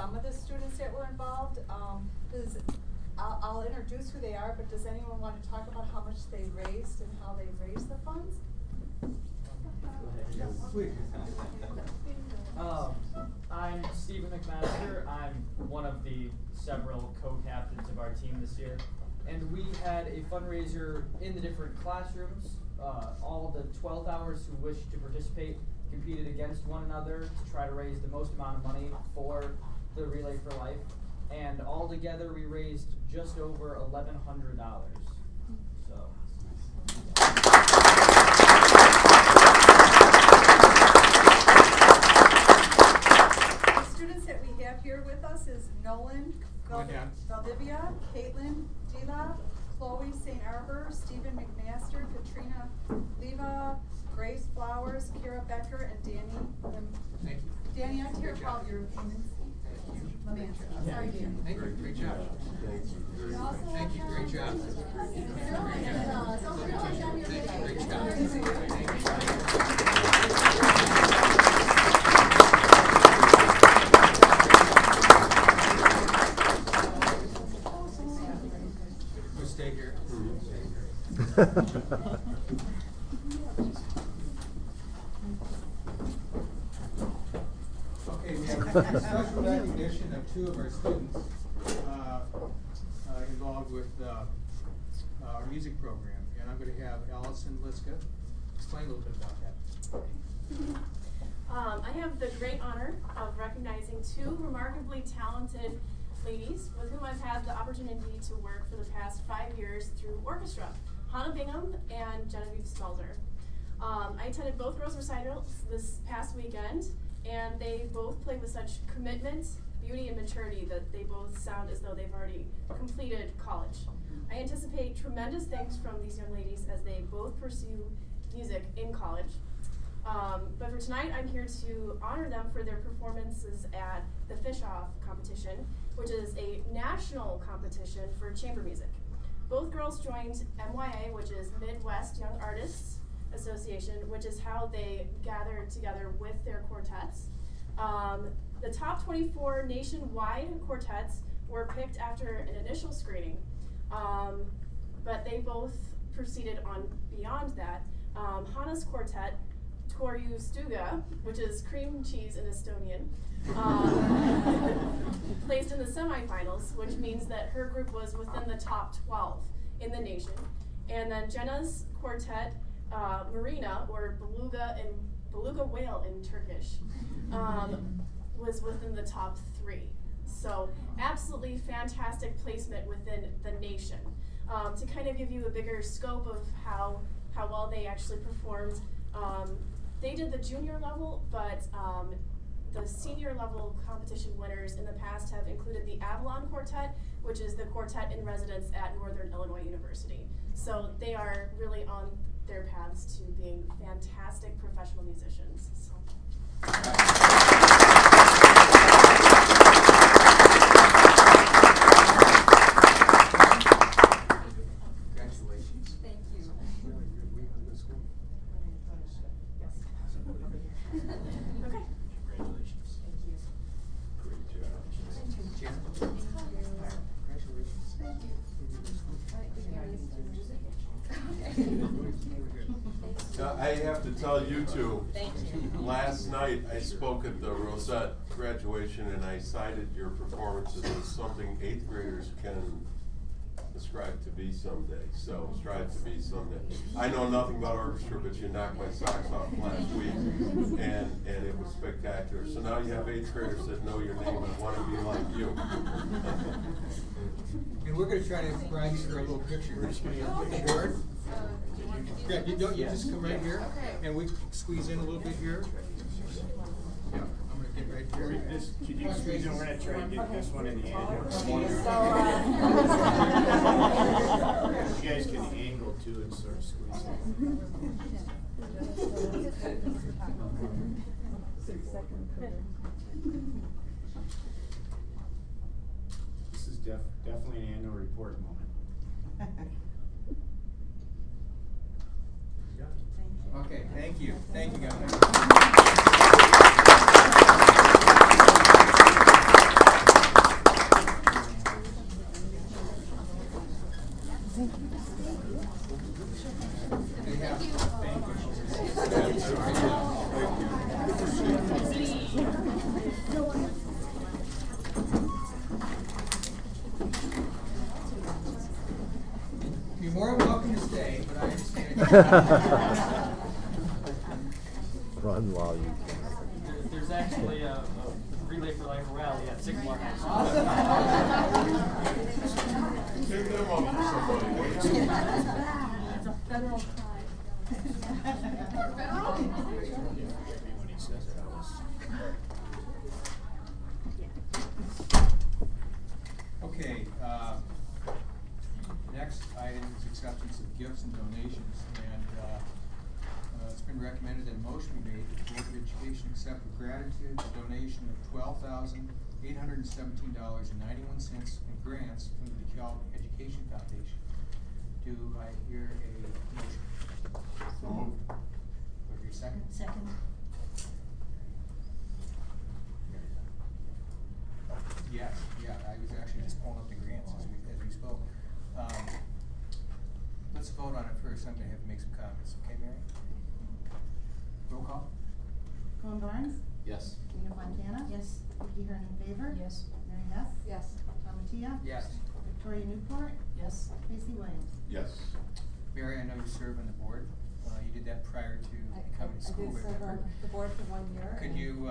some of the students that were involved. I'll introduce who they are, but does anyone want to talk about how much they raised and how they raised the funds? Yes, please. I'm Stephen McMaster. I'm one of the several co-captains of our team this year. And we had a fundraiser in the different classrooms. All the 12th hours who wished to participate competed against one another to try to raise the most amount of money for the Relay for Life. And all together we raised just over $1,100. So. The students that we have here with us is Nolan Valdivia, Caitlin Dila, Chloe St. Arbor, Stephen McMaster, Katrina Leva, Grace Flowers, Kira Becker, and Danny. Thank you. Danny, I hear about your payments. Sorry, Danny. Thank you. Great job. Thank you. Great job. Great job. We'll stay here. Okay, we have a special recognition of two of our students involved with our music program. And I'm going to have Allison Liska explain a little bit about that. I have the great honor of recognizing two remarkably talented ladies with whom I've had the opportunity to work for the past 5 years through orchestra, Hannah Bingham and Genevieve Smelzer. I attended both girls' recitals this past weekend, and they both play with such commitment, beauty, and maturity that they both sound as though they've already completed college. I anticipate tremendous things from these young ladies as they both pursue music in college. But for tonight, I'm here to honor them for their performances at the Fish-Off competition, which is a national competition for chamber music. Both girls joined MYA, which is Midwest Young Artists Association, which is how they gathered together with their quartets. The top 24 nationwide quartets were picked after an initial screening, but they both proceeded on beyond that. Hannah's quartet, Torju Stuga, which is cream cheese in Estonian, placed in the semifinals, which means that her group was within the top 12 in the nation. And then Jenna's quartet, Marina, or beluga whale in Turkish, was within the top 3. So absolutely fantastic placement within the nation. To kind of give you a bigger scope of how well they actually performed, they did the junior level, but the senior level competition winners in the past have included the Avalon Quartet, which is the quartet in residence at Northern Illinois University. So they are really on their paths to being fantastic professional musicians. So. Congratulations. Thank you. Really good week in school. Yes. Okay. Congratulations. Thank you. Great job. Jen? Congratulations. Thank you. I have to tell you two, Thank you. last night I spoke at the Rosette graduation and I cited your performances as something 8th graders can aspire to be someday. So strive to be someday. I know nothing about orchestra, but you knocked my socks off last week, and it was spectacular. So now you have 8th graders that know your name and want to be like you. And we're going to try to grab you for a little picture. We're just going to get the board. Yeah, you just come right here, and we squeeze in a little bit here. Yeah, I'm going to get right here. Could you squeeze in? We're going to try and get this one in the end. You guys can angle too and sort of squeeze in. This is definitely an annual report moment. Okay, thank you. Thank you, guys. Run while you can. There's actually a Relay for Life rally at Sycamore High School. Take them up for somebody. It's a federal crime. When he says it, I was. Okay, next item is acceptance of gifts and donations, and, it's been recommended that a motion be made that the Board of Education accept with gratitude the donation of $12,817.91 in grants from the DeKalb Education Foundation. Do I hear a motion? So moved. Do I hear a second? Second. Yes, yeah, I was actually just pulling up the grants as we spoke. Let's vote on it first. I'm gonna have to make some comments, okay, Mary? Roll call? Cohen Barnes? Yes. Rena Fontana? Yes. Vicky Hearn in favor? Yes. Mary Hess? Yes. Tom Mattia? Yes. Victoria Newport? Yes. Casey Williams? Yes. Mary, I know you serve on the board. You did that prior to coming to school. I did serve on the board for 1 year. Could you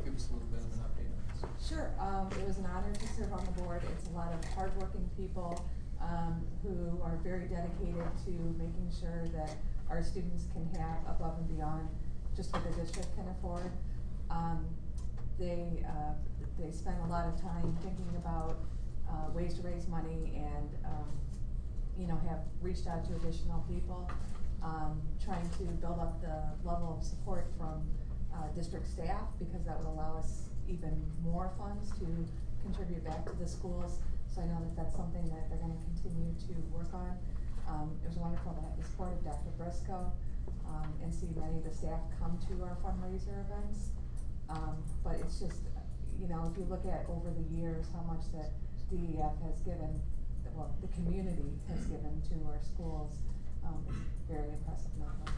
give us a little bit of an update on this? Sure, it was an honor to serve on the board. It's a lot of hardworking people, who are very dedicated to making sure that our students can have above and beyond just what the district can afford. They spend a lot of time thinking about, ways to raise money and, have reached out to additional people, trying to build up the level of support from, district staff, because that would allow us even more funds to contribute back to the schools. So I know that that's something that they're gonna continue to work on. It was wonderful to have the support of Dr. Briscoe, and see many of the staff come to our fundraiser events. But it's just, if you look at over the years, how much that DEF has given, well, the community has given to our schools, it's very impressive number.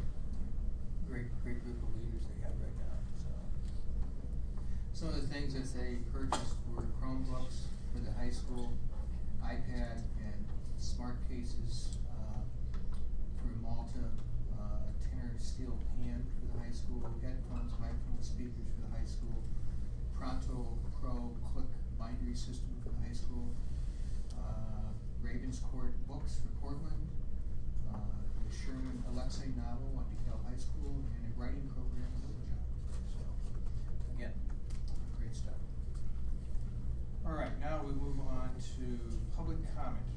Great group of leaders they have right now, so. Some of the things that they purchased were Chromebooks for the high school, iPad and smart cases, for Malta, a tenor steel pan for the high school, headphones, microphone speakers for the high school, Pronto Pro Click bindery system for the high school, Ravens Court books for Portland, the Sherman Alexei novel at DeKalb High School, and a writing program at Little Job. So, again, great stuff. All right, now we move on to public comment.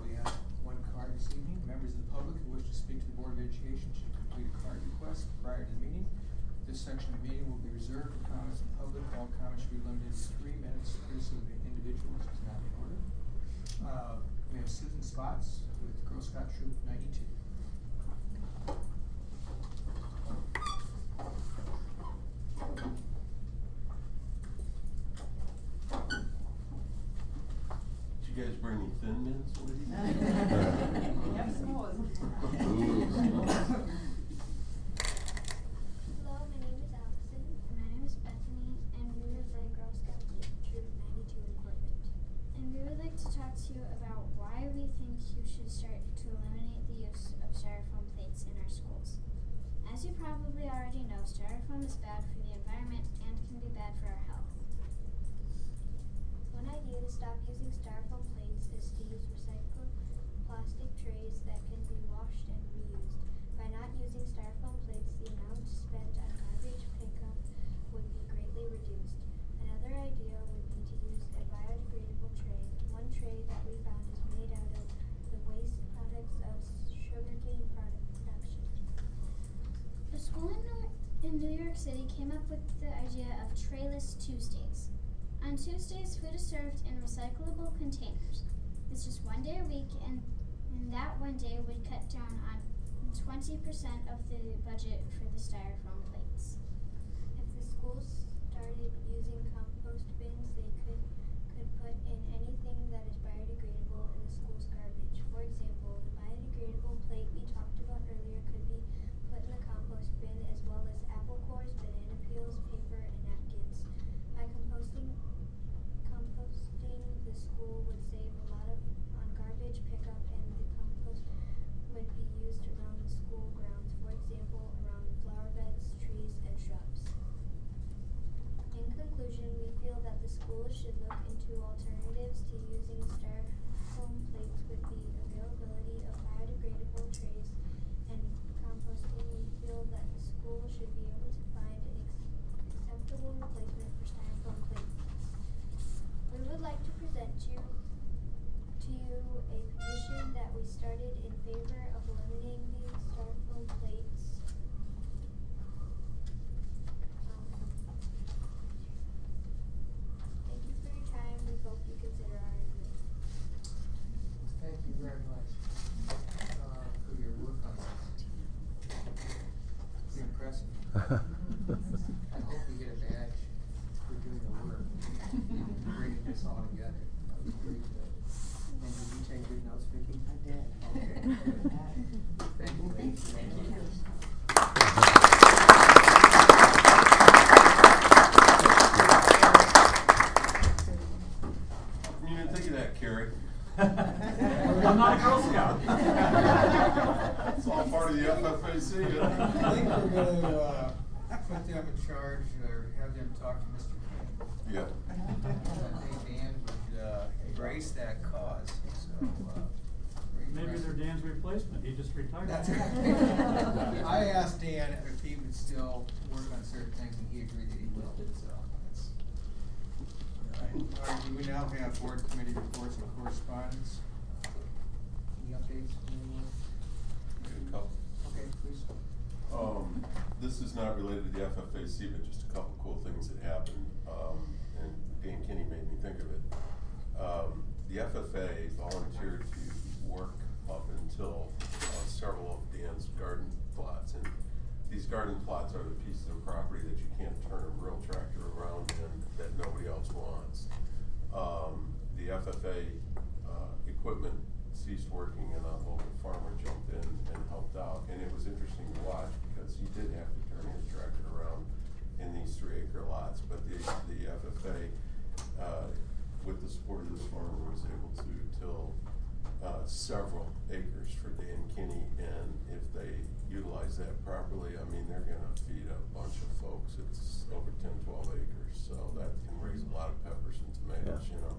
We have one card this evening. Members of the public who wish to speak to the Board of Education should complete a card request prior to the meeting. This section of the meeting will be reserved for comments from the public. All comments should be limited to 3 minutes, courtesy of the individual, which is not in order. We have Susan Spots with Girl Scout Troop 92. Did you guys bring any Thin Mints with you? Yep, s'mores. Hello, my name is Allison. And my name is Bethany, and we would like Girl Scout Troop 92 in Portland. And we would like to talk to you about why we think you should start to eliminate the use of styrofoam plates in our schools. As you probably already know, styrofoam is bad for the environment and can be bad for our health. One idea to stop using styrofoam plates is to use recycled plastic trays that can be washed and reused. By not using styrofoam plates, the amount spent on garbage pickup would be greatly reduced. Another idea would be to use a biodegradable tray. One tray that we found is made out of the waste products of sugarcane production. A school in New York City came up with the idea of Trayless Tuesdays. On Tuesdays, food is served in recyclable containers. It's just 1 day a week, and that 1 day would cut down on 20% of the budget for the styrofoam plates. If the schools started using compost bins, they could put in anything that is biodegradable in the school's garbage. For example, the biodegradable plate we talked about earlier could be put in the compost bin, as well as apple cores, banana peels, paper, and napkins. By composting, the school would save a lot on garbage pickup, and the compost would be the schools should look into alternatives to using styrofoam plates with the availability of biodegradable trays and composting. We feel that the school should be able to find an acceptable replacement for styrofoam plates. We would like to present to you a petition that we started in favor of eliminating styrofoam plates. Thank you for your time. We hope you consider our review. Thank you very much for your work on this. It's impressive. I hope you get a badge for doing the work, bringing this all together. That was great. And did you take good notes, Vicki? I did. Okay, good. Thank you. Thank you. You didn't think of that, Carrie. I'm not a Girl Scout. It's all part of the FFAC, isn't it? I think we're gonna put them in charge or have them talk to Mr. King. Yeah. I think Dan would embrace that cause, so. Maybe they're Dan's replacement, he just retired. That's right. I asked Dan if he would still work on certain things, and he agreed that he will, so that's. All right, do we now have board committee reports and correspondence? Any updates from anyone? A couple. Okay, please. This is not related to the FFAC, but just a couple cool things that happened, and Dan Kinney made me think of it. The FFA volunteered to work up until several of Dan's garden plots, and these garden plots are the pieces of property that you can't turn a real tractor around in that nobody else wants. The FFA equipment ceased working, and a local farmer jumped in and helped out, and it was interesting to watch because he did have to turn his tractor around in these 3-acre lots, but the FFA with the support of this farmer was able to till several acres for Dan Kinney, and if they utilize that properly, I mean, they're gonna feed a bunch of folks. It's over 10, 12 acres, so that can raise a lot of peppers and tomatoes, you know.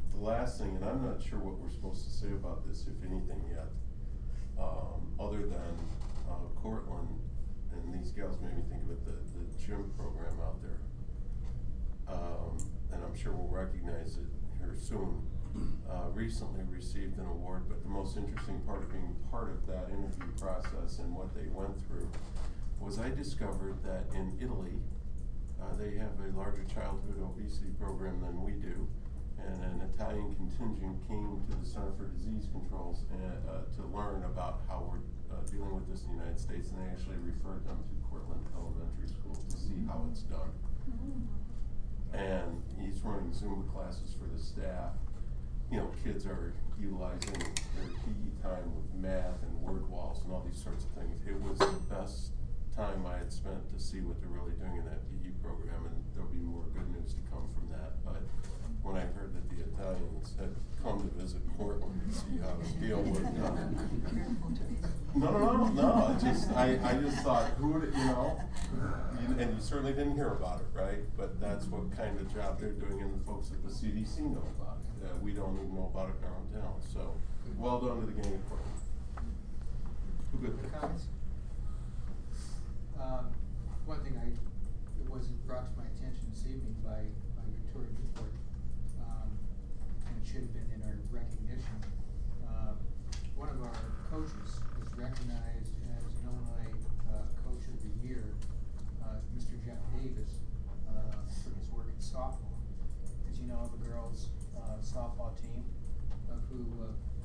The last thing, and I'm not sure what we're supposed to say about this, if anything yet, other than Cortland, and these gals made me think of it, the gym program out there. And I'm sure we'll recognize it here soon, recently received an award, but the most interesting part of being part of that interview process and what they went through was I discovered that in Italy, they have a larger childhood obesity program than we do, and an Italian contingent came to the Center for Disease Controls to learn about how we're dealing with this in the United States, and they actually referred them to Cortland Elementary School to see how it's done. And he's running Zumba classes for the staff. You know, kids are utilizing their PE time with math and word walls and all these sorts of things. It was the best time I had spent to see what they're really doing in that PE program, and there'll be more good news to come from that. But when I heard that the Italians had come to visit Portland to see how to deal with No. I just thought, who would it, you know? And you certainly didn't hear about it, right? But that's what kind of job they're doing, and the folks at the CDC know about it. We don't even know about it in our own town. So, well done to the gang of Portland. Good Comments? One thing it was brought to my attention this evening by Victoria Newport, and it should have been in our recognition. One of our coaches was recognized as an Illinois Coach of the Year, Mr. Jeff Davis, for his work in softball. As you know, the girls' softball team, who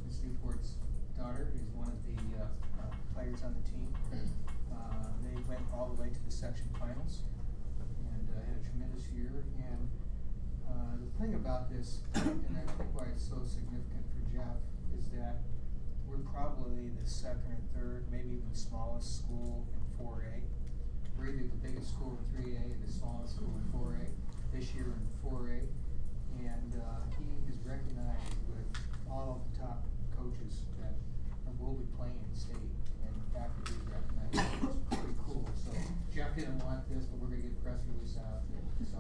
Ms. Newport's daughter is one of the players on the team. They went all the way to the section finals and had a tremendous year. And the thing about this, and I think why it's so significant for Jeff, is that we're probably the second or third, maybe even the smallest school in 4A. We're either the biggest school in 3A or the smallest school in 4A. This year in 4A. And he is recognized with all of the top coaches that will be playing in state. And the fact that he's recognized is pretty cool. So Jeff didn't want this, but we're going to get a press release out. So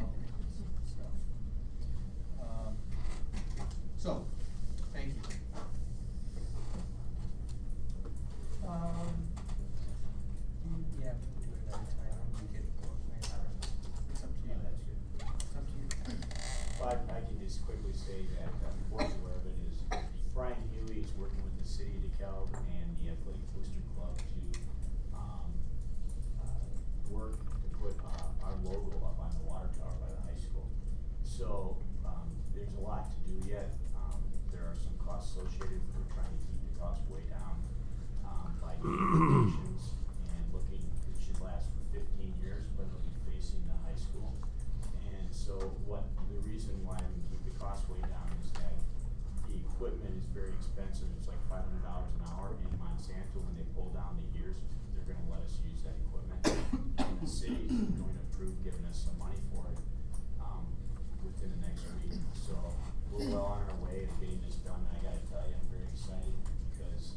just quickly say that, before you're aware of it, is Brian Huey is working with the city of DeKalb and the Athletic Booster Club to work to put our logo up on the water tower by the high school. So there's a lot to do yet. There are some costs associated. We're trying to keep the cost way down by doing donations and looking. It should last for 15 years, but it'll be facing the high school. And so the reason why we keep the cost way down is that the equipment is very expensive. It's like $500 an hour in Monsanto. When they pull down the ears, they're going to let us use that equipment. And the city is going to approve giving us some money for it within the next week. So we're well on our way of getting this done. I got to tell you, I'm very excited because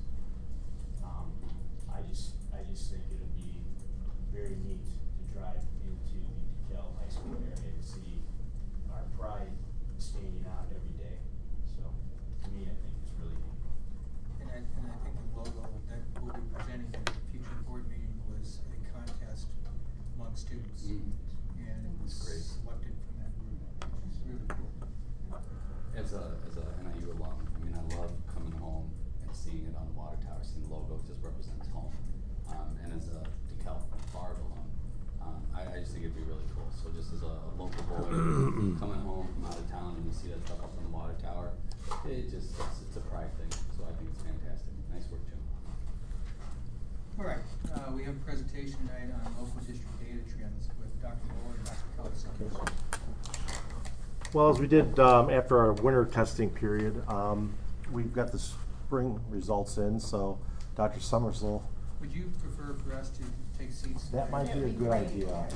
I just think it'll be very neat to drive into the DeKalb High School area to see our pride standing out every day. So to me, I think it's really neat. And I think the logo that we'll be presenting at the future board meeting was a contest among students. And it was selected from that group, which is really cool. As a NIU alum, I mean, I love coming home and seeing it on the water tower, seeing the logo just represents home. And as a DeKalb Bard alum, I just think it'd be really cool. So just as a local boy coming home from out of town and you see that stuff up on the water tower, it's a pride thing. So I think it's fantastic. Nice work, Jim. All right, we have a presentation tonight on local district data trends with Dr. Moore and Dr. Kelly. Well, as we did after our winter testing period, we've got the spring results in, so Dr. Summersville. Would you prefer for us to take seats? That might be a good idea.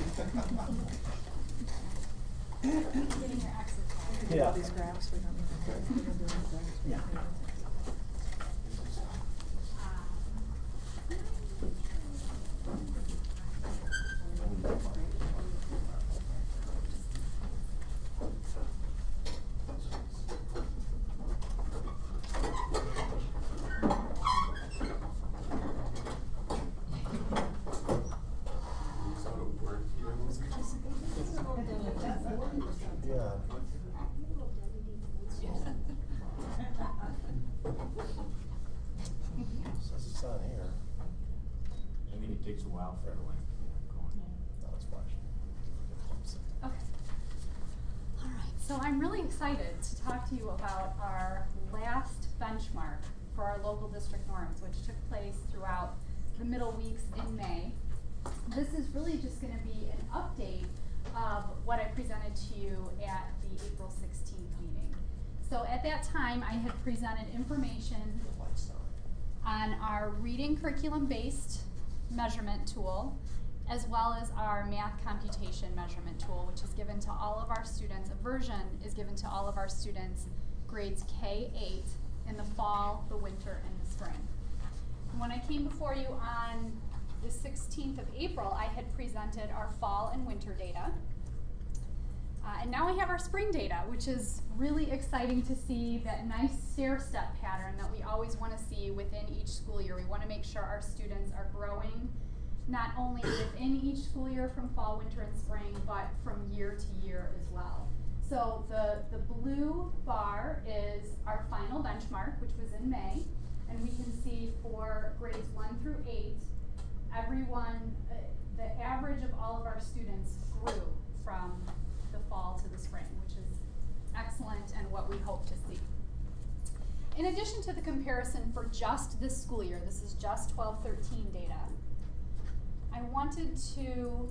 Yeah. All these graphs, we don't need to. Yeah. Says it's on here. I think it takes a while for everyone to get going. No, it's watching. Okay. All right, so I'm really excited to talk to you about our last benchmark for our local district norms, which took place throughout the middle weeks in May. This is really just going to be an update of what I presented to you at the April 16th meeting. So at that time, I had presented information on our reading curriculum-based measurement tool, as well as our math computation measurement tool, which is given to all of our students. A version is given to all of our students, grades K-8, in the fall, the winter, and the spring. And when I came before you on the 16th of April, I had presented our fall and winter data. And now we have our spring data, which is really exciting to see that nice stair-step pattern that we always want to see within each school year. We want to make sure our students are growing not only within each school year from fall, winter, and spring, but from year to year as well. So the blue bar is our final benchmark, which was in May, and we can see for grades 1 through 8, everyone, the average of all of our students grew from the fall to the spring, which is excellent and what we hope to see. In addition to the comparison for just this school year, this is just 12-13 data, I wanted to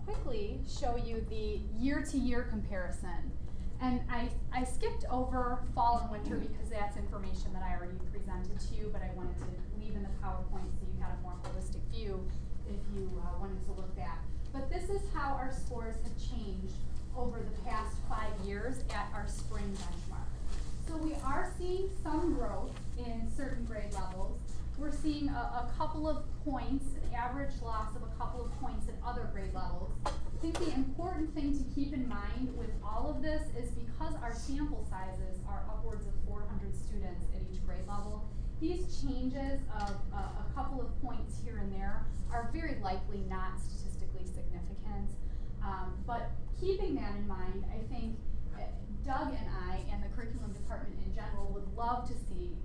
quickly show you the year-to-year comparison. And I skipped over fall and winter because that's information that I already presented to you, but I wanted to leave in the PowerPoint so you had a more holistic view if you wanted to look back. But this is how our scores have changed over the past 5 years at our spring benchmark. So we are seeing some growth in certain grade levels. We're seeing a couple of points, an average loss of a couple of points at other grade levels. I think the important thing to keep in mind with all of this is because our sample sizes are upwards of 400 students at each grade level, these changes of a couple of points here and there are very likely not statistically significant. But keeping that in mind, I think Doug and I and the curriculum department in general would love to see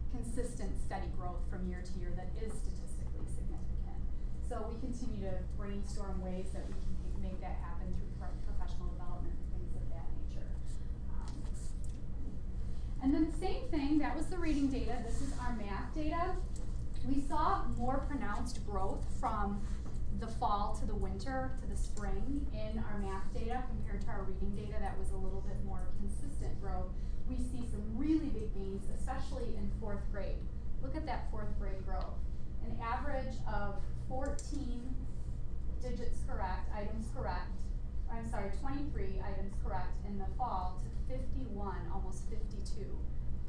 consistent, steady growth from year to year that is statistically significant. So we continue to brainstorm ways that we can make that happen through professional development and things of that nature. And then the same thing, that was the reading data, this is our math data. We saw more pronounced growth from the fall to the winter to the spring in our math data compared to our reading data that was a little bit more consistent growth. We see some really big gains, especially in 4th grade. Look at that 4th grade growth. An average of 14 digits correct, items correct, 23 items correct in the fall to 51, almost 52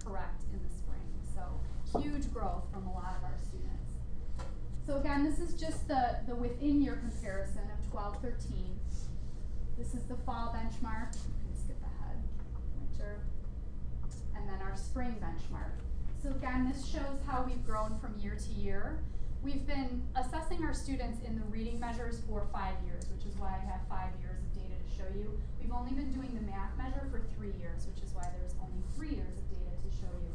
correct in the spring. So huge growth from a lot of our students. So again, this is just the within year comparison of 12-13. This is the fall benchmark. You can skip ahead, winter. And then our spring benchmark. So again, this shows how we've grown from year to year. We've been assessing our students in the reading measures for 5 years, which is why I have 5 years of data to show you. We've only been doing the math measure for 3 years, which is why there's only 3 years of data to show you.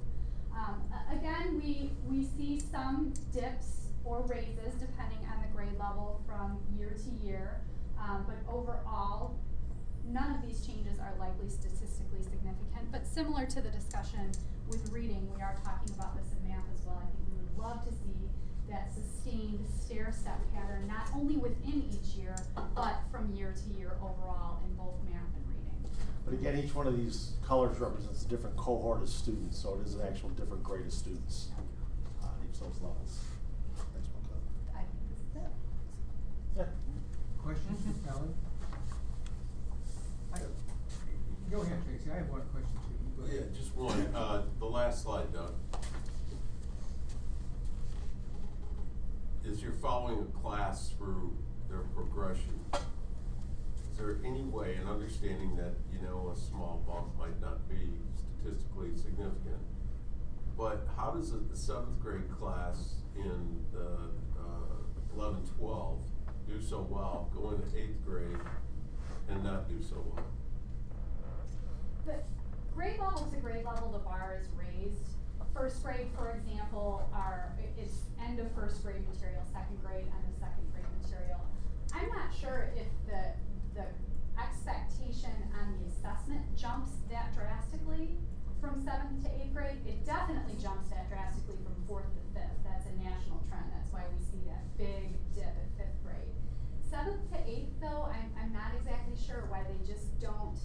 Again, we see some dips or raises depending on the grade level from year to year, but overall, none of these changes are likely statistically significant, but similar to the discussion with reading, we are talking about this in math as well. I think we would love to see that sustained stair-step pattern, not only within each year, but from year to year overall in both math and reading. But again, each one of these colors represents a different cohort of students, so it is an actual different grade of students on each of those levels. Next one, Kelly. I think this is it. Yeah. Questions for Kelly? Go ahead, Tracy. I have one question too. Go ahead. Yeah, just one. The last slide, Doug. Is you're following a class through their progression. Is there any way, and understanding that, you know, a small bump might not be statistically significant, but how does the 7th grade class in the 11-12 do so well, go into 8th grade and not do so well? The grade level to grade level, the bar is raised. 1st grade, for example, it's end of 1st grade material, 2nd grade, end of 2nd grade material. I'm not sure if the expectation on the assessment jumps that drastically from 7th to 8th grade. It definitely jumps that drastically from 4th to 5th. That's a national trend. That's why we see that big dip at 5th grade. 7th to 8th, though, I'm not exactly sure why they just don't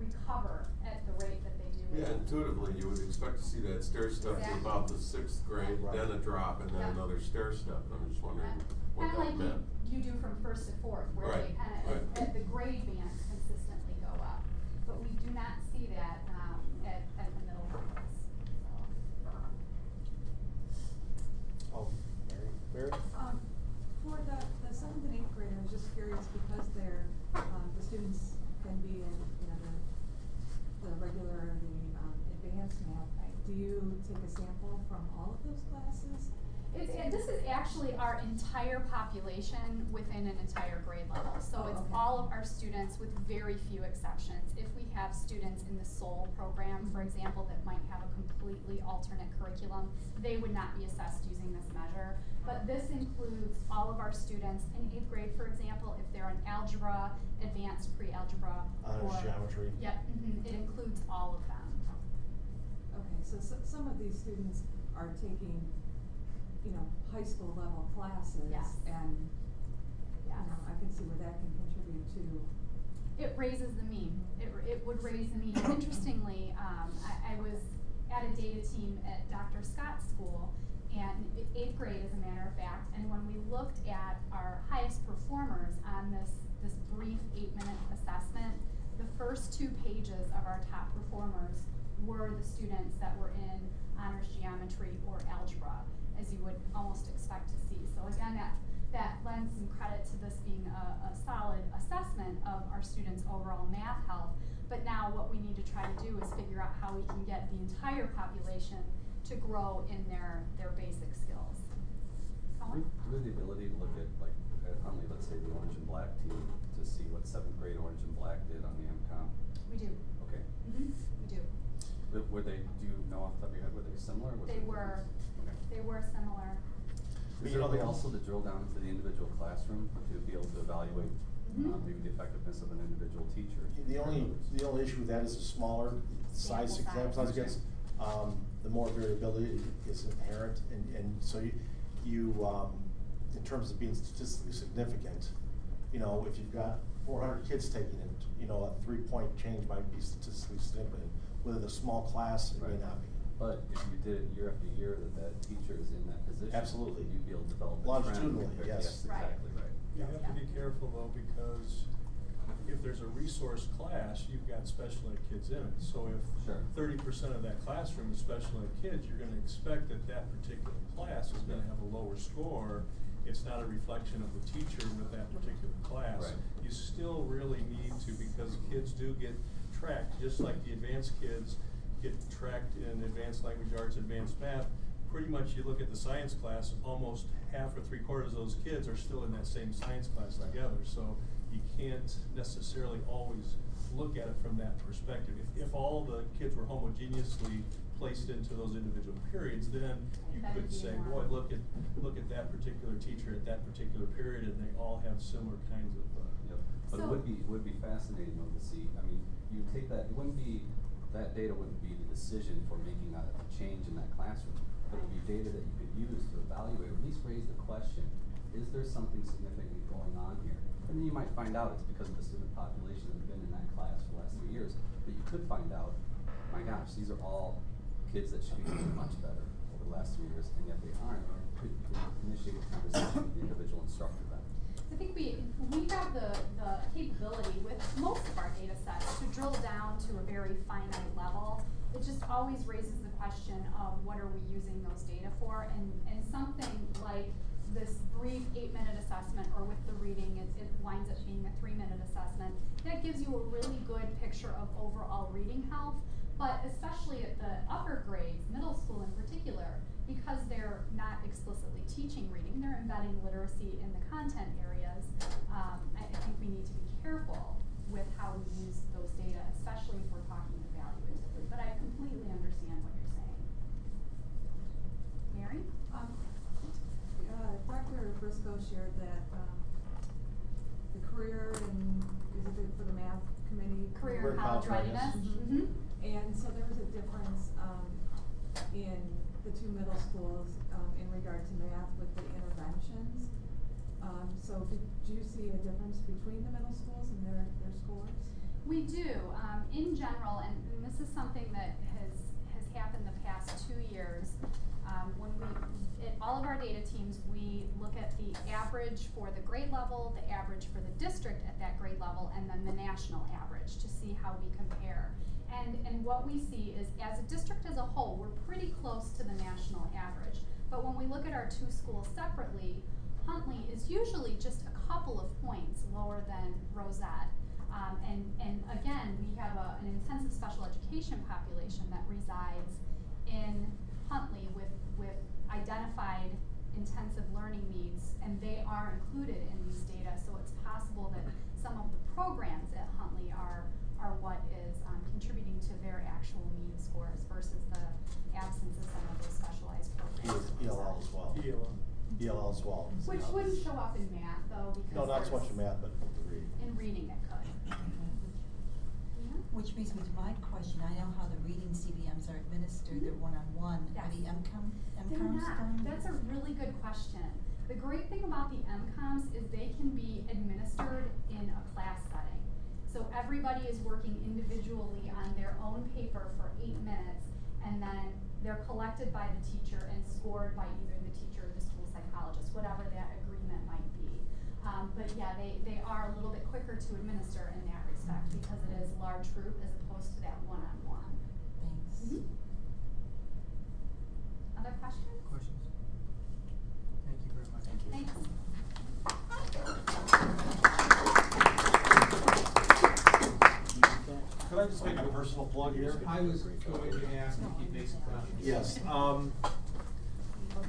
recover at the rate that they do. Yeah, intuitively, you would expect to see that stair step to about the 6th grade, then a drop, and then another stair step. And I'm just wondering what that meant. You do from 1st to 4th, where they kind of, at the grade bands consistently go up. But we do not see that at the middle levels. Oh, Mary? For the 7th and 8th grade, I was just curious because they're, the students can be in, you know, the regular, the advanced math. Do you take a sample from all of those classes? This is actually our entire population within an entire grade level. So it's all of our students with very few exceptions. If we have students in the SOL program, for example, that might have a completely alternate curriculum, they would not be assessed using this measure. But this includes all of our students in 8th grade, for example, if they're in algebra, advanced pre-algebra, honors geometry. Yep, it includes all of them. Okay, so some of these students are taking, you know, high school level classes. Yes. And you know, I can see where that can contribute to. It raises the mean. It would raise the mean. Interestingly, I was at a data team at Dr. Scott's school, and 8th grade, as a matter of fact, and when we looked at our highest performers on this brief 8-minute assessment, the first 2 pages of our top performers were the students that were in honors geometry or algebra, as you would almost expect to see. So again, that lends some credit to this being a solid assessment of our students' overall math health. But now what we need to try to do is figure out how we can get the entire population to grow in their basic skills. Colin? Do we have the ability to look at, like, let's say the orange and black team to see what 7th grade orange and black did on the MCOM? We do. Were they, do you know off the top of your head, were they similar? Was They there were, difference? Okay. they were similar. Is there a way also to drill down into the individual classroom to be able to evaluate maybe the effectiveness of an individual teacher? The only issue with that is the smaller size Sample sample size size. gets, the more variability is inherent, and so you in terms of being statistically significant, you know, if you've got 400 kids taking it, you know, a 3-point change might be statistically significant. With a small class, it may not be. But if you did it year after year that teacher is in that position, Absolutely. you'd be able to develop a Longitudinally, trend. yes. Right. Exactly right. You have to be careful though, because if there's a resource class, you've got special ed kids in it. So if 30% of that classroom is special ed kids, you're gonna expect that that particular class is gonna have a lower score. It's not a reflection of the teacher with that particular class. Right. You still really need to, because kids do get tracked, just like the advanced kids get tracked in advanced language arts, advanced math. Pretty much you look at the science class, almost half or 3/4 of those kids are still in that same science class together. So you can't necessarily always look at it from that perspective. If all the kids were homogeneously placed into those individual periods, then you That would could be say, more. boy, look at that particular teacher at that particular period, and they all have similar kinds of. Yep. But So- it would be fascinating though to see. I mean, you take that. It wouldn't be that data wouldn't be the decision for making a change in that classroom, but it would be data that you could use to evaluate, or at least raise the question: is there something significant going on here? And then you might find out it's because of the student population that's been in that class for the last 3 years. But you could find out, my gosh, these are all kids that should be doing much better over the last 3 years, and yet they aren't. You could initiate a conversation with the individual instructor then. I think we have the capability with most of our data sets to drill down to a very finite level. It just always raises the question of what are we using those data for, and something like this brief 8-minute assessment, or with the reading, it winds up being a 3-minute assessment. That gives you a really good picture of overall reading health, but especially at the upper grades, middle school in particular, because they're not explicitly teaching reading, they're embedding literacy in the content areas. I think we need to be careful with how we use those data, especially if we're talking evaluatively. But I completely understand what you're saying. Mary? Dr. Briscoe shared that the career and is it for the math committee? Career and college readiness. Mm-hmm. And so there was a difference in the two middle schools in regard to math with the interventions. So did you see a difference between the middle schools and their scores? We do. In general, and this is something that has happened the past 2 years. When at all of our data teams, we look at the average for the grade level, the average for the district at that grade level, and then the national average to see how we compare. And what we see is, as a district as a whole, we're pretty close to the national average. But when we look at our 2 schools separately, Huntley is usually just a couple of points lower than Rosette. And again, we have an intensive special education population that resides in Huntley with identified intensive learning needs, and they are included in these data. So it's possible that some of the programs at Huntley are what is contributing to their actual mean scores versus the absence of some of those specialized programs. ELL as well. ELL as well. Which wouldn't show up in math though, because No, not so much in math, but the reading. in reading it could. Which brings me to my question. I know how the reading CBMs are administered. They're one-on-one. Yes. Are the MCOMs They're not. done? That's a really good question. The great thing about the MCOMs is they can be administered in a class setting. So everybody is working individually on their own paper for 8 minutes, and then they're collected by the teacher and scored by either the teacher or the school psychologist, whatever that agreement might be. But yeah, they are a little bit quicker to administer in that respect because it is large group as opposed to that one-on-one. Thanks. Mm-hmm. Other questions? Questions? Thank you very much. Thanks. Could I just make a personal plug here? I was going to ask if you make some comments. Yes.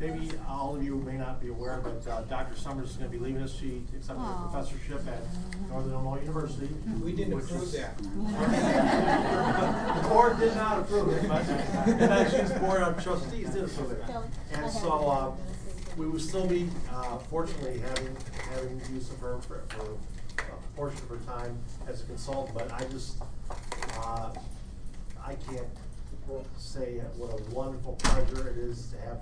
maybe all of you may not be aware, but Dr. Summers is going to be leaving us. She accepted a professorship at Northern Illinois University. We didn't which approve is- that. The board did not approve it, but actually the board of trustees did approve it. And so we will still be fortunately having use of her for a portion of her time as a consultant, but I just I can't say what a wonderful pleasure it is to have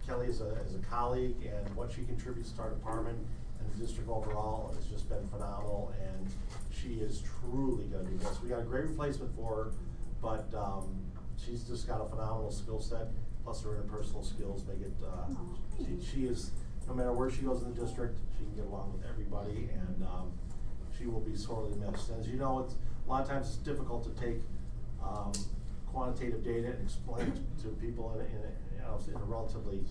Kelly as a colleague, and what she contributes to our department and the district overall has just been phenomenal, and she is truly going to be missed. We got a great replacement for her, but she's just got a phenomenal skill set, plus her interpersonal skills make it, she is, no matter where she goes in the district, she can get along with everybody, and she will be sorely missed. As you know, a lot of times it's difficult to take quantitative data and explain it to people in a relatively,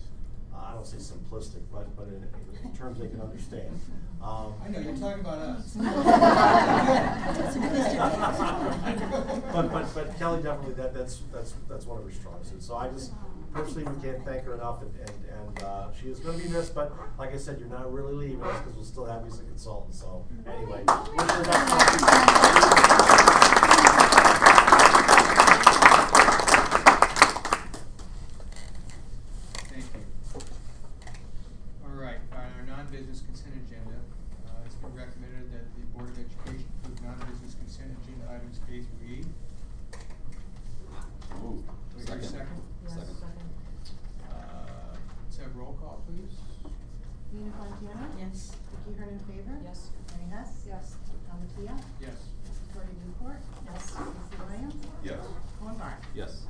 I don't say simplistic, but in terms they can understand. I know, you're talking about us. but Kelly definitely, that's one of her strong suits. So I just, personally, we can't thank her enough, and she is going to be missed, but like I said, you're not really leaving us because we'll still have you as a consultant. So anyway, wish her best luck. Thank you. All right, on our non-business consent agenda, it's been recommended that the Board of Education approve non-business consent agenda items K through E. Ooh, Do we hear a second? Second. Let's have roll call, please. Nina Fontana? Yes. Vicky Hernan Faber? Yes. Mary Hess? Yes. Tom Mattia? Yes. Victoria Newport? Yes. Lisa Williams? Yes. Owen Barth? Yes.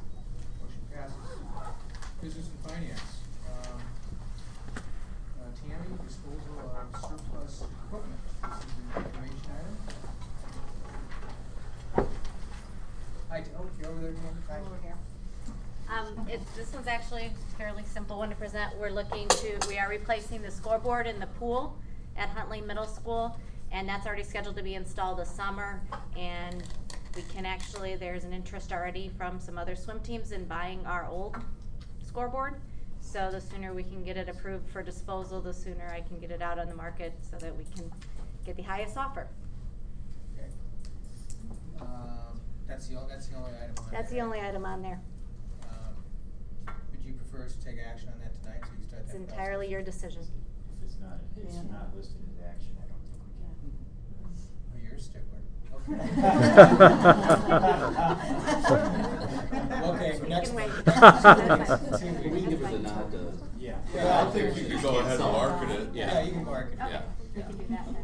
Motion passes. Business and finance. Tammy, disposal of surplus equipment. This is an information item. Hi, you're over there, Tammy. Hi. Over here. This one's actually a fairly simple one to present. We are replacing the scoreboard in the pool at Huntley Middle School, and that's already scheduled to be installed this summer. And we can actually, there's an interest already from some other swim teams in buying our old scoreboard. So the sooner we can get it approved for disposal, the sooner I can get it out on the market so that we can get the highest offer. Okay. That's the only item on there. That's the only item on there. Would you prefer us to take action on that tonight, so you start It's that process? entirely your decision. If it's not listed as action, I don't think we can. Oh, you're a stickler. Okay. Okay, You next can one. wait. We can give it a nod to. Yeah. Yeah, I think you could go ahead and market it. Yeah, you can mark it. Okay, we can do that then.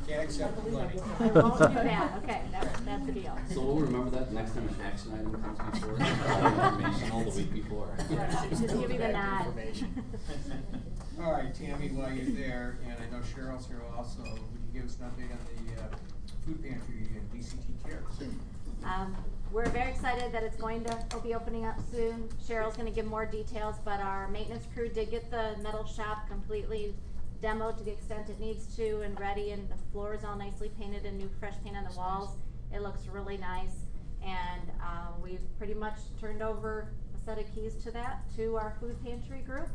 Can't accept the money. I won't do that, okay, that's the deal. So we'll remember that next time an action item comes before us, informational the week before. Just give me the nod. All right, Tammy, while you're there, and I know Cheryl's here also, would you give us an update on the food pantry and DCT Cares? We're very excited that it's going to be opening up soon. Cheryl's going to give more details, but our maintenance crew did get the metal shop completely demoed to the extent it needs to and ready, and the floor is all nicely painted and new fresh paint on the walls. It looks really nice, and we've pretty much turned over a set of keys to that to our food pantry group,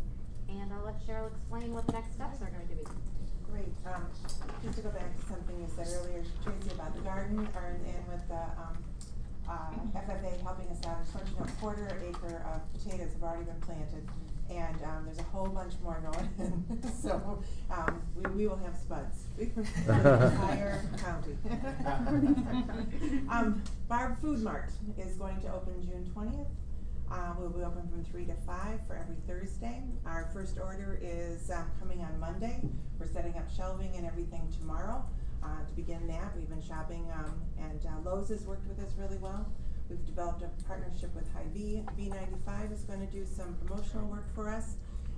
and I'll let Cheryl explain what the next steps are going to be. Great. Just to go back to something you said earlier, Tracy, about the garden, and with the FFA helping us out. I just want you to know, a quarter acre of potatoes have already been planted, and there's a whole bunch more going in. So we will have spuds for the entire county. Barb Food Mart is going to open June 20th. We'll be open from 3 to 5 for every Thursday. Our first order is coming on Monday. We're setting up shelving and everything tomorrow. To begin that, we've been shopping, and Lowe's has worked with us really well. We've developed a partnership with Hy-Vee. B95 is going to do some promotional work for us,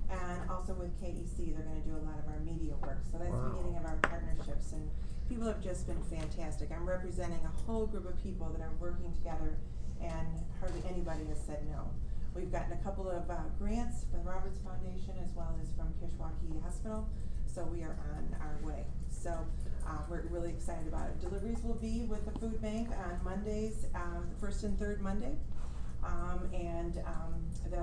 and also with KEC, they're going to do a lot of our media work. So that's the beginning of our partnerships, and people have just been fantastic. I'm representing a whole group of people that are working together, and hardly anybody has said no. We've gotten a couple of grants from the Roberts Foundation as well as from Kishwaukee Hospital, so we are on our way. So we're really excited about it. Deliveries will be with the food bank on Mondays, the first and third Monday.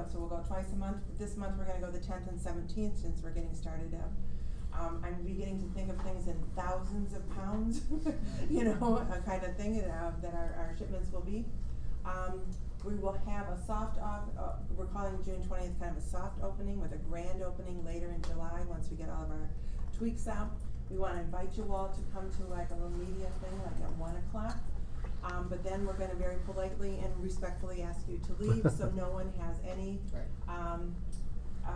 So we'll go twice a month. This month we're gonna go the 10th and 17th since we're getting started up. I'm beginning to think of things in thousands of pounds, you know, a kind of thing that our shipments will be. We will have a soft we're calling June 20th kind of a soft opening with a grand opening later in July once we get all of our tweaks out. We want to invite you all to come to like a little media thing like at 1 o'clock. But then we're going to very politely and respectfully ask you to leave so no one has any.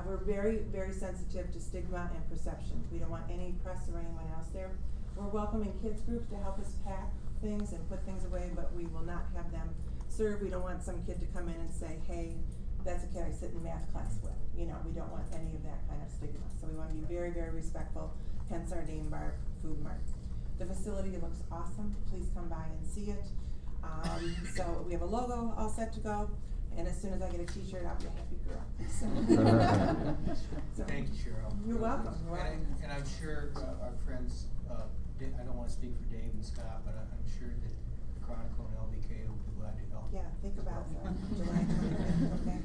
We're very, very sensitive to stigma and perception. We don't want any press or anyone else there. We're welcoming kids groups to help us pack things and put things away, but we will not have them serve. We don't want some kid to come in and say, hey, that's a kid I sit in math class with. You know, we don't want any of that kind of stigma. So we want to be very, very respectful, hence our name bar food mart. The facility looks awesome. Please come by and see it. So we have a logo all set to go, and as soon as I get a t-shirt, I'll be a happy girl. So, thank you, Cheryl. You're welcome. And I'm sure our friends, I don't want to speak for Dave and Scott, but I'm sure that the Chronicle and LBK will be glad to help. Yeah, think about July 25th, okay?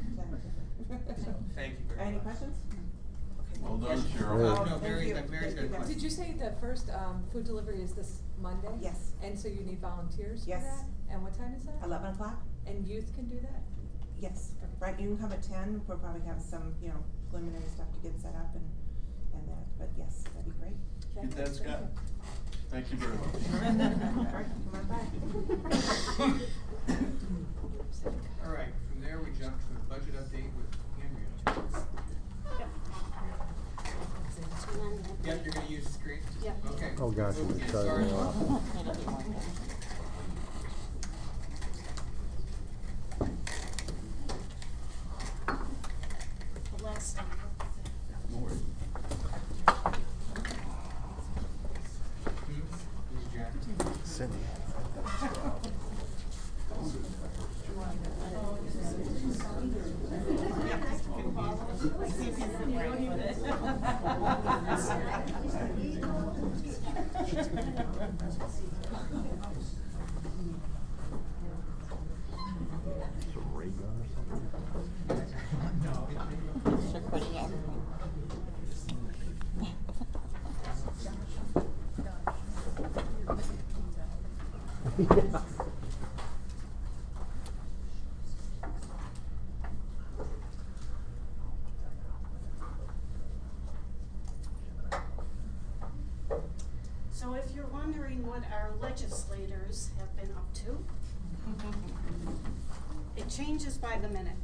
So, thank you very much. Any questions? Well done, Cheryl. Oh, no, Mary's got a question. Did you say the first food delivery is this Monday? Yes. And so you need volunteers for Yes. that? And what time is that? 11 o'clock. And youth can do that? Yes. Right, you can come at 10. We'll probably have some, you know, preliminary stuff to get set up and that. But yes, that'd be great. Get that, Scott? Thank you very much. All right, come on by. All right, from there we jump to a budget update with Andrea. Yep, you're gonna use the screen? Yep. Okay. Oh gosh, We'll I'm get excited. started. The last one. Cindy. So if you're wondering what our legislators have been up to, it changes by the minute.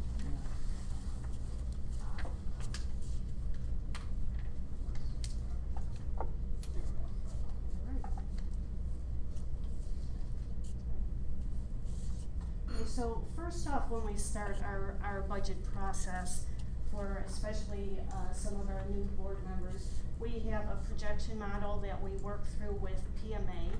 Okay, so first off, when we start our budget process, for especially some of our new board members, we have a projection model that we work through with PMA,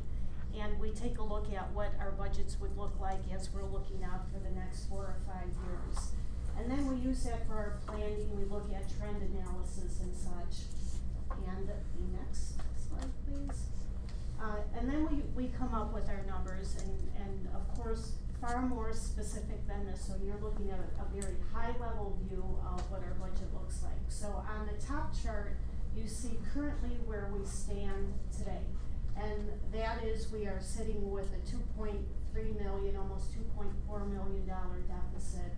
and we take a look at what our budgets would look like as we're looking out for the next 4 or 5 years. And then we use that for our planning. We look at trend analysis and such. And the next slide, please. And then we come up with our numbers, and of course, far more specific than this. So you're looking at a very high level view of what our budget looks like. So on the top chart, you see currently where we stand today. And that is, we are sitting with a $2.3 million, almost $2.4 million deficit,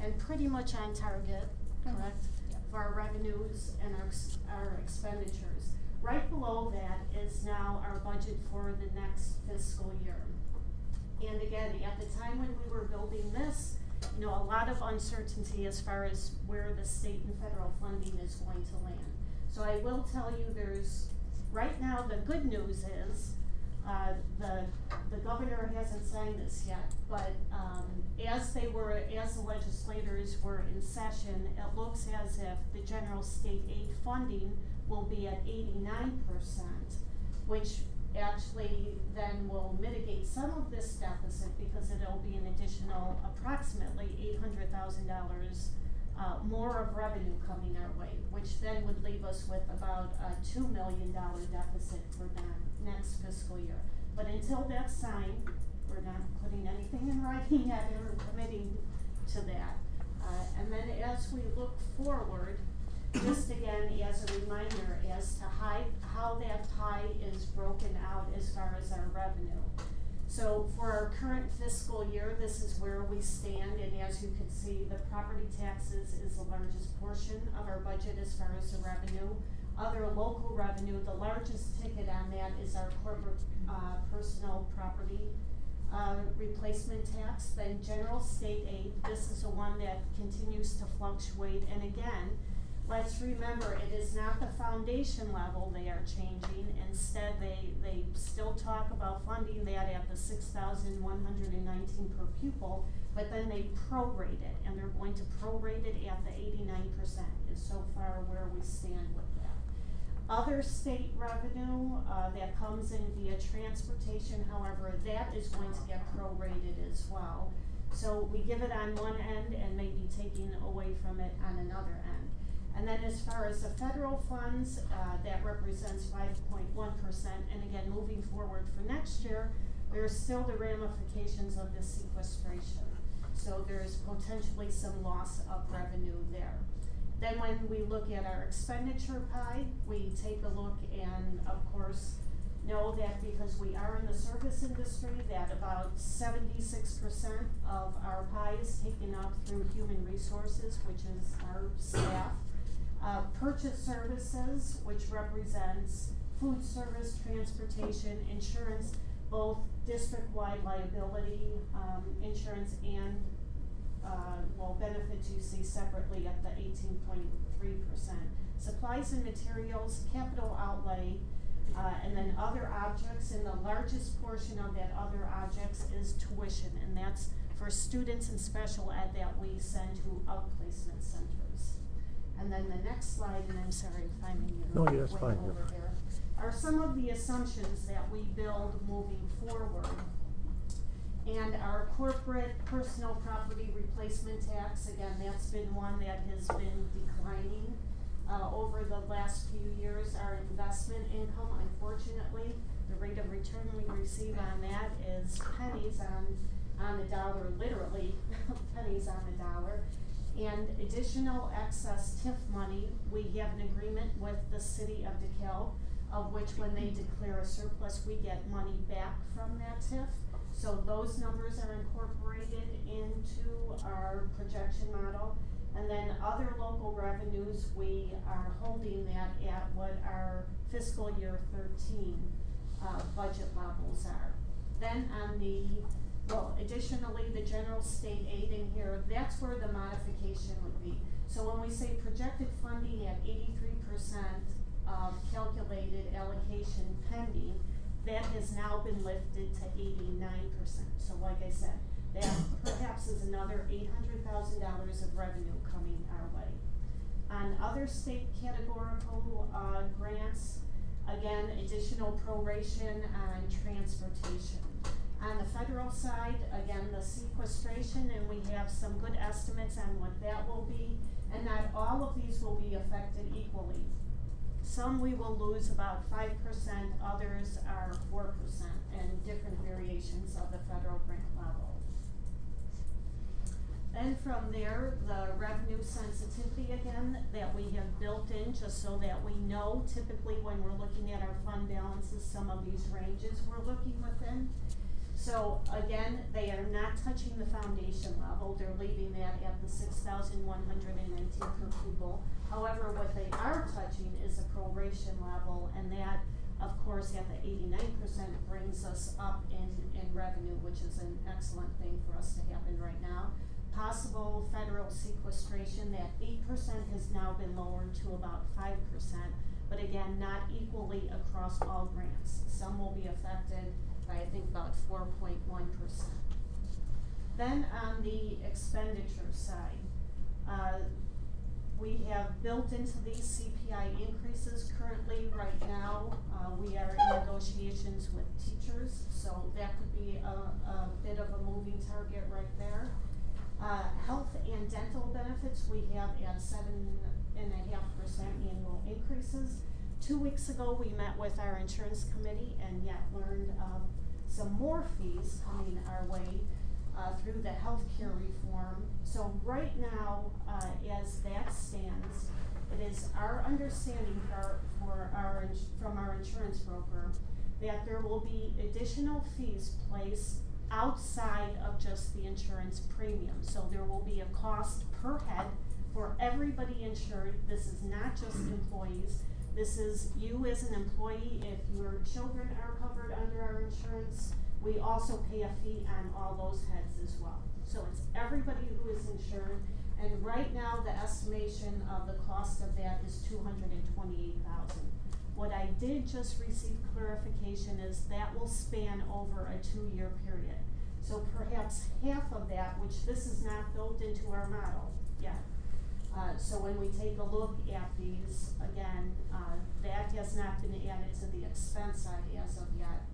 and pretty much on target, correct, for our revenues and our expenditures. Right below that is now our budget for the next fiscal year. And again, at the time when we were building this, you know, a lot of uncertainty as far as where the state and federal funding is going to land. So I will tell you, there's, right now, the good news is, the governor hasn't signed this yet, but as the legislators were in session, it looks as if the general state aid funding will be at 89%, which actually then will mitigate some of this deficit because it'll be an additional approximately $800,000 more of revenue coming our way, which then would leave us with about a $2 million deficit for the next fiscal year. But until that's signed, we're not putting anything in writing yet or committing to that. And then as we look forward, just again as a reminder as to how that pie is broken out as far as our revenue. So for our current fiscal year, this is where we stand, and as you can see, the property taxes is the largest portion of our budget as far as the revenue. Other local revenue, the largest ticket on that is our corporate personal property replacement tax. Then general state aid, this is the one that continues to fluctuate, and again, let's remember, it is not the foundation level they are changing. Instead, they still talk about funding that at the $6,119 per pupil, but then they prorate it, and they're going to prorate it at the 89% is so far where we stand with that. Other state revenue that comes in via transportation, however, that is going to get prorated as well. So we give it on one end and may be taking away from it on another end. And then as far as the federal funds, that represents 5.1%. And again, moving forward for next year, there's still the ramifications of the sequestration. So there's potentially some loss of revenue there. Then when we look at our expenditure pie, we take a look and of course know that because we are in the service industry, that about 76% of our pie is taken up through human resources, which is our staff. Purchase services, which represents food service, transportation, insurance, both district-wide liability insurance and benefits you see separately at the 18.3%. Supplies and materials, capital outlay, and then other objects, and the largest portion of that other objects is tuition, and that's for students in special ed that we send to outplacement centers. And then the next slide, and I'm sorry if I'm in your way over here, are some of the assumptions that we build moving forward. And our corporate personal property replacement tax, again, that's been one that has been declining over the last few years. Our investment income, unfortunately, the rate of return we receive on that is pennies on the dollar, literally pennies on the dollar. And additional excess TIF money, we have an agreement with the city of DeKalb, of which when they declare a surplus, we get money back from that TIF. So those numbers are incorporated into our projection model. And then other local revenues, we are holding that at what our fiscal year 13 budget levels are. Then on the, additionally, the general state aid in here, that's where the modification would be. So when we say projected funding at 83% of calculated allocation pending, that has now been lifted to 89%. So like I said, that perhaps is another $800,000 of revenue coming our way. On other state categorical grants, again, additional proration on transportation. On the federal side, again, the sequestration, and we have some good estimates on what that will be, and not all of these will be affected equally. Some we will lose about 5%, others are 4%, and different variations of the federal grant level. Then from there, the revenue sensitivity again that we have built in just so that we know typically when we're looking at our fund balances, some of these ranges we're looking within. So again, they are not touching the foundation level. They're leaving that at the $6,119 per pupil. However, what they are touching is a proration level, and that, of course, at the 89% brings us up in revenue, which is an excellent thing for us to happen right now. Possible federal sequestration, that 8% has now been lowered to about 5%, but again, not equally across all grants. Some will be affected by, I think, about 4.1%. Then on the expenditure side, we have built into these CPI increases currently right now. We are in negotiations with teachers, so that could be a bit of a moving target right there. Health and dental benefits, we have at 7.5% annual increases. 2 weeks ago, we met with our insurance committee and yet learned of some more fees coming our way. through the healthcare reform. So right now, as that stands, it is our understanding from our insurance broker that there will be additional fees placed outside of just the insurance premium. So there will be a cost per head for everybody insured. This is not just employees. This is you as an employee. If your children are covered under our insurance, we also pay a fee on all those heads as well. So it's everybody who is insured. And right now, the estimation of the cost of that is $228,000. What I did just receive clarification is that will span over a 2-year period. So perhaps half of that, which this is not built into our model yet. So when we take a look at these, again, that has not been added to the expense side as of yet.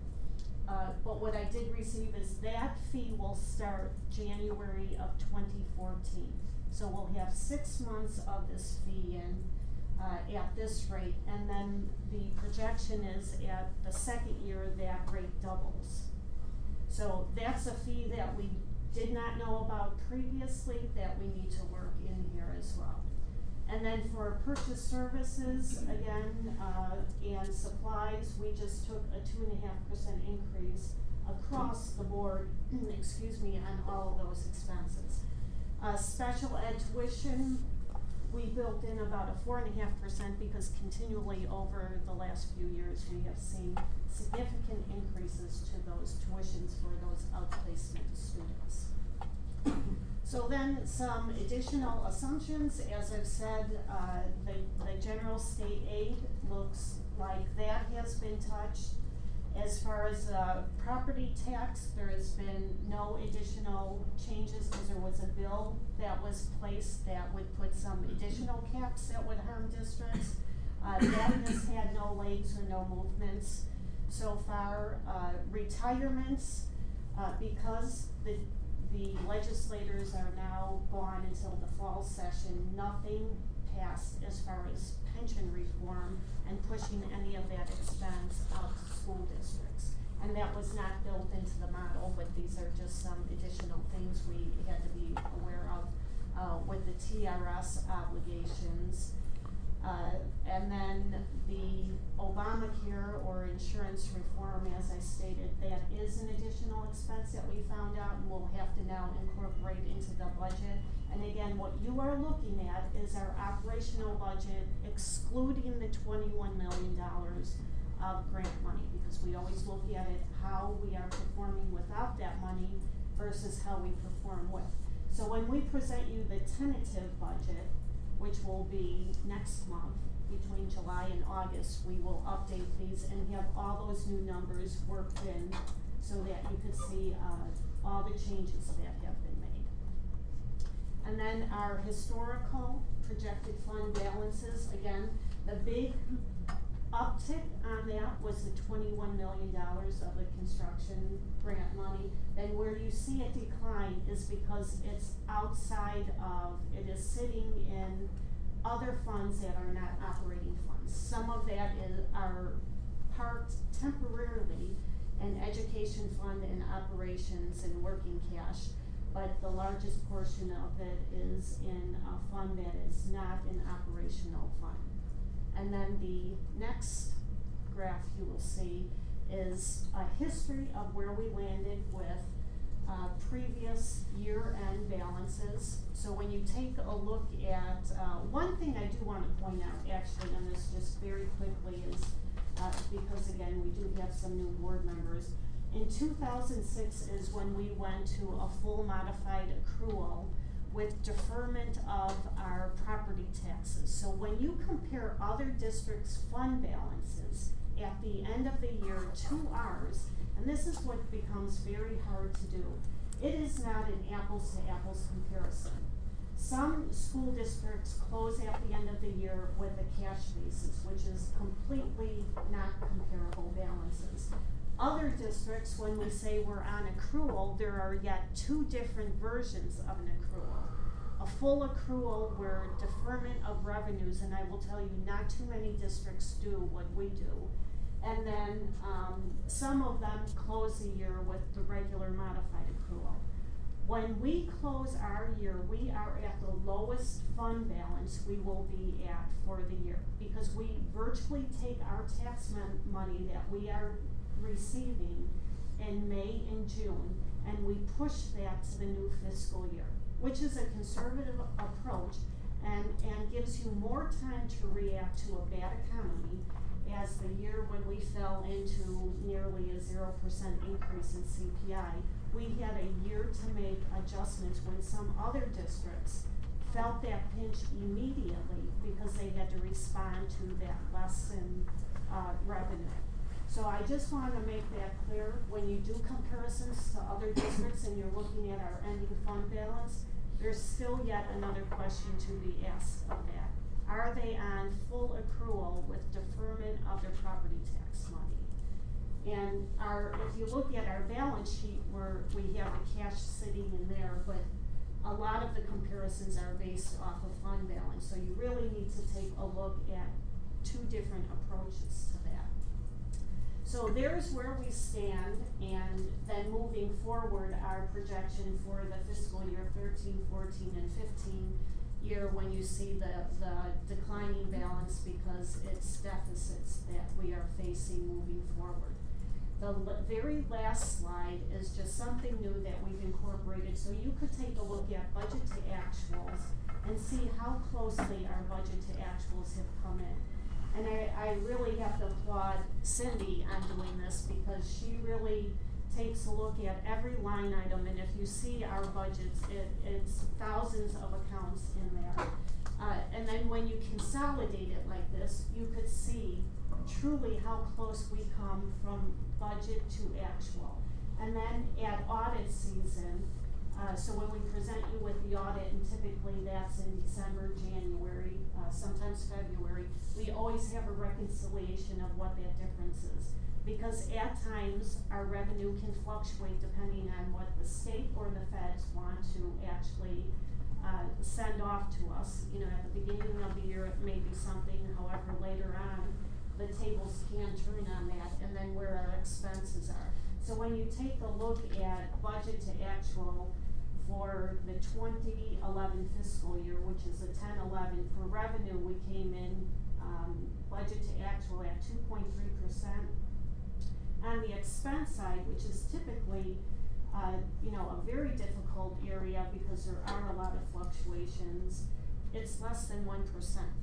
But what I did receive is that fee will start January of 2014. So we'll have 6 months of this fee in at this rate, and then the projection is at the second year that rate doubles. So that's a fee that we did not know about previously that we need to work in here as well. And then for purchase services, again, and supplies, we just took a 2.5% increase across the board, excuse me, on all of those expenses. Special ed tuition, we built in about a 4.5% because continually over the last few years we have seen significant increases to those tuitions for those outplacement students. So then some additional assumptions. As I've said, the general state aid looks like that has been touched. As far as property tax, there has been no additional changes because there was a bill that was placed that would put some additional caps that would harm districts. That has had no legs or no movements so far. Retirements, because the legislators are now gone until the fall session, nothing passed as far as pension reform and pushing any of that expense out to school districts. And that was not built into the model, but these are just some additional things we had to be aware of with the TRS obligations. And then the Obamacare or insurance reform, as I stated, that is an additional expense that we found out and we'll have to now incorporate into the budget. And again, what you are looking at is our operational budget excluding the $21 million of grant money, because we always look at it how we are performing without that money versus how we perform with. So when we present you the tentative budget, which will be next month, between July and August, we will update these and have all those new numbers worked in so that you can see all the changes that have been made. And then our historical projected fund balances, again, the big uptick on that was the $21 million of the construction grant money. Then where you see a decline is because it's outside of, it is sitting in other funds that are not operating funds. Some of that are parked temporarily in education fund and operations and working cash, but the largest portion of it is in a fund that is not an operational fund. And then the next graph you will see is a history of where we landed with previous year-end balances. So when you take a look at, one thing I do want to point out actually on this just very quickly is, because again we do have some new board members, in 2006 is when we went to a full modified accrual with deferment of our property taxes. So when you compare other districts' fund balances at the end of the year to ours, and this is what becomes very hard to do, it is not an apples to apples comparison. Some school districts close at the end of the year with a cash basis, which is completely not comparable balances. Other districts, when we say we're on accrual, there are yet two different versions of an accrual. A full accrual where deferment of revenues, and I will tell you not too many districts do what we do. And then some of them close the year with the regular modified accrual. When we close our year, we are at the lowest fund balance we will be at for the year, because we virtually take our tax money that we are receiving in May and June, and we push that to the new fiscal year, which is a conservative approach and gives you more time to react to a bad economy, as the year when we fell into nearly a 0% increase in CPI. We had a year to make adjustments when some other districts felt that pinch immediately because they had to respond to that lessened revenue. So I just want to make that clear. When you do comparisons to other districts and you're looking at our ending fund balance, there's still yet another question to be asked of that. Are they on full accrual with deferment of their property tax money? And if you look at our balance sheet, we have the cash sitting in there, but a lot of the comparisons are based off of fund balance. So you really need to take a look at two different approaches to that. So there's where we stand, and then moving forward, our projection for the fiscal year 13, 14, and 15 year, when you see the declining balance because it's deficits that we are facing moving forward. The very last slide is just something new that we've incorporated, so you could take a look at budget to actuals and see how closely our budget to actuals have come in. And I really have to applaud Cindy on doing this, because she really takes a look at every line item, and if you see our budgets, it's thousands of accounts in there. And then when you consolidate it like this, you could see truly how close we come from budget to actual. And then at audit season, so when we present you with the audit, and typically that's in December, January, sometimes February, we always have a reconciliation of what that difference is. Because at times, our revenue can fluctuate depending on what the state or the feds want to actually send off to us. You know, at the beginning of the year, it may be something, however, later on, the tables can turn on that, and then where our expenses are. So when you take a look at budget to actual for the 2011 fiscal year, which is a 10-11, for revenue, we came in budget to actual at 2.3%. On the expense side, which is typically, you know, a very difficult area because there are a lot of fluctuations, it's less than 1%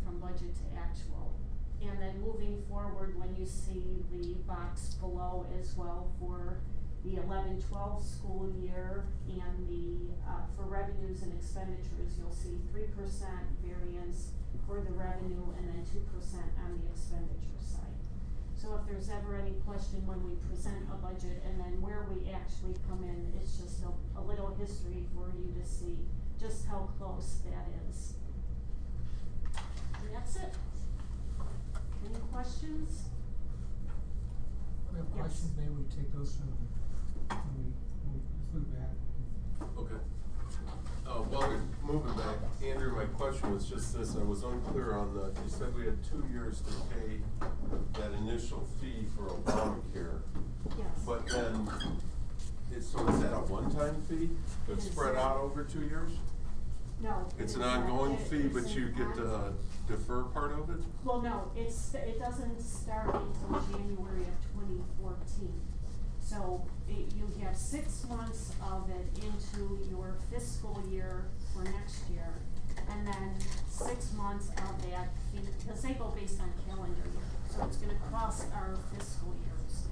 from budget to actual. And then moving forward, when you see the box below as well for the 11-12 school year, and the for revenues and expenditures, you'll see 3% variance for the revenue and then 2% on the expenditure side. So if there's ever any question when we present a budget and then where we actually come in, it's just a little history for you to see just how close that is. And that's it. Any questions? We have questions, maybe we take those when we move back. Okay. While we're moving back, Andrew, my question was just this. I was unclear on you said we had 2 years to pay that initial fee for Obamacare. Yes. But then, so is that a one-time fee that's spread out over 2 years? No. It's an ongoing fee, but you get to defer part of it? Well, no, it doesn't start until January of 2014. So you have 6 months of it into your fiscal year for next year, and then 6 months of that fee, because they go based on calendar year. So it's going to cross our fiscal years.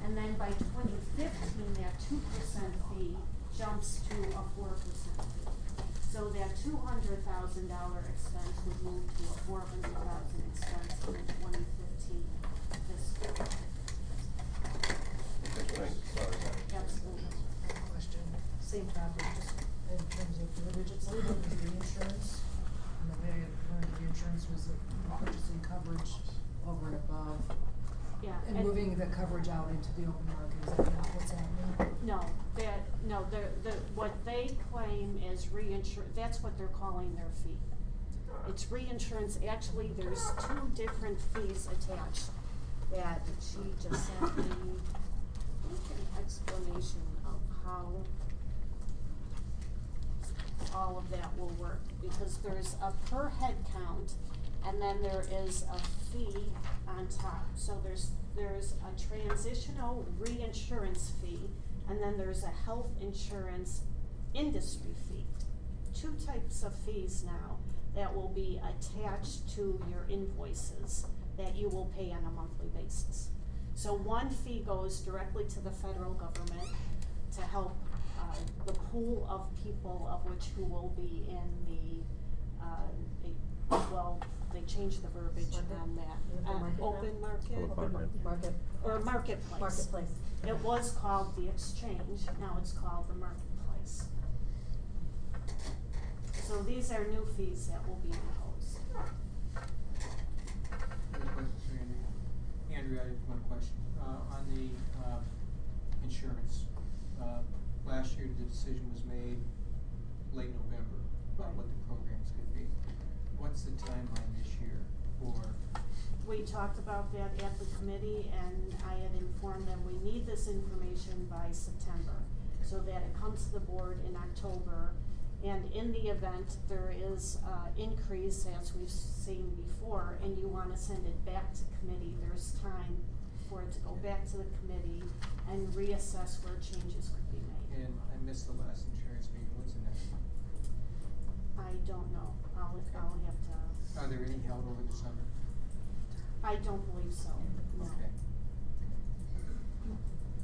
And then by 2015, that 2% fee jumps to a 4% fee. So that $200,000 expense would move to a $400,000 expense in the 2015 fiscal year. Absolutely. Question, same topic, just in terms of the digits, I know the reinsurance, and the way I learned the reinsurance was purchasing coverage over and above. Yeah. And moving the coverage out into the open market, is that not what's happening? No, what they claim is reinsurance, that's what they're calling their fee. It's reinsurance. Actually, there's 2 different fees attached that she just sent me an explanation of how all of that will work, because there's a per head count, and then there is a fee on top. So there's a transitional reinsurance fee, and then there's a health insurance industry fee. 2 types of fees now that will be attached to your invoices that you will pay on a monthly basis. So one fee goes directly to the federal government to help the pool of people of which who will be in the, they changed the verbiage on that. Open market? Or marketplace. Marketplace. It was called the exchange, now it's called the marketplace. So these are new fees that will be imposed. Any questions for Andrea? Andrea, I have one question. On the insurance, last year the decision was made late November about what the programs could be. What's the timeline this year for? We talked about that at the committee, and I had informed them we need this information by September so that it comes to the board in October. And in the event there is increase, as we've seen before, and you want to send it back to committee, there's time for it to go back to the committee and reassess where changes could be made. And I missed the last insurance meeting. When's the next one? I don't know. I'll have to. Are there any held over the summer? I don't believe so. No. Okay.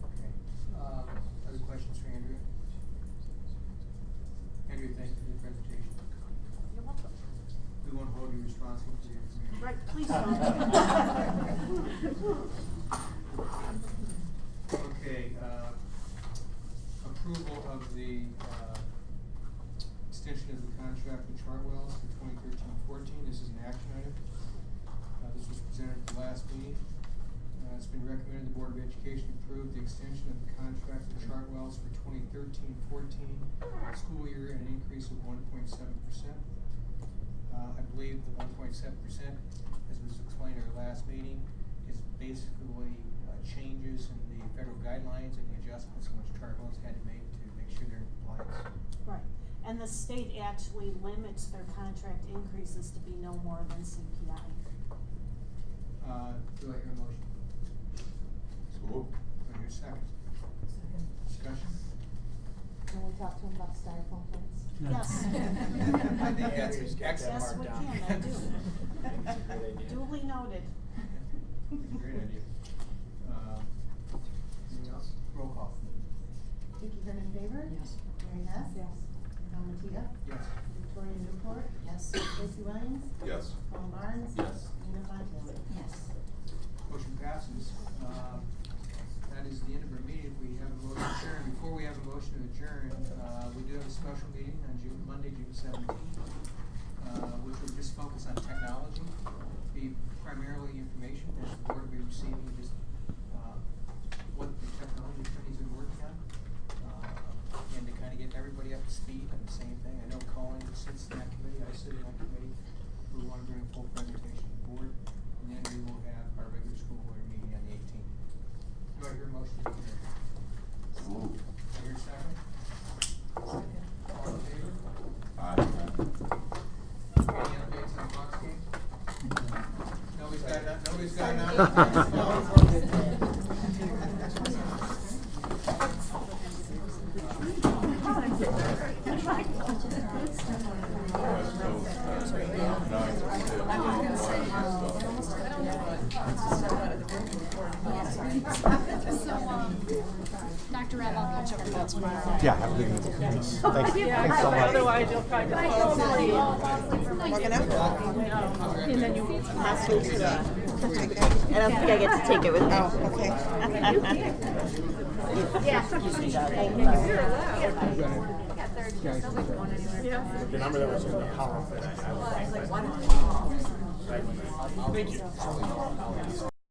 Okay. Other questions for Andrea? Andrea, thank you for the presentation. You're welcome. We won't hold you responsible for your information. Right, please don't. Okay, approval of the extension of the contract with Chartwells for 2013-14. This is an action item. This was presented at the last meeting. It's been recommended the Board of Education approve the extension of the contract with Chartwells for 2013-14 school year at an increase of 1.7%. I believe the 1.7%, as was explained at our last meeting, is basically changes in the federal guidelines and the adjustments in which Chartwells had to make to make sure they're in compliance. Right. And the state actually limits their contract increases to be no more than CPI. Do I hear a motion? So moved. Do I hear a second? Second. Discussion? Can we talk to him about styrofoam plates? Yes. I think that's excellent. Yes, we can, I do. That's a great idea. Duly noted. Great idea. Anything else? Roll call. Vicky Herman Faber? Yes. Mary Hess? Yes. Al Mattia? Yes. Victoria Newport? Yes. Tracy Williams? Yes. Paul Barnes? Yes. Nina Fontaine? Yes. Motion passes. That is the end of our meeting. If we have a motion to adjourn. Before we have a motion to adjourn, we do have a special meeting on Monday, June 17th, which will just focus on technology. Be primarily information that the board will be receiving, just what the technology companies are working on, and to kind of get everybody up to speed on the same thing. I know Colin sits in that committee, I sit in that committee. We want to bring a full presentation to the board, and then we will have our regular school board meeting on the 18th. Do I hear a motion to adjourn? So moved. Do I hear a second? Second. All in favor? Aye. Any updates on Fox game? Nobody's got none? Dr. Reb, I'll catch up with you tomorrow. Yeah, have a good evening. Thanks so much. Otherwise, you'll probably and then you pass it to I don't think I get to take it with me. Oh, okay. The number that was in the power. Thank you.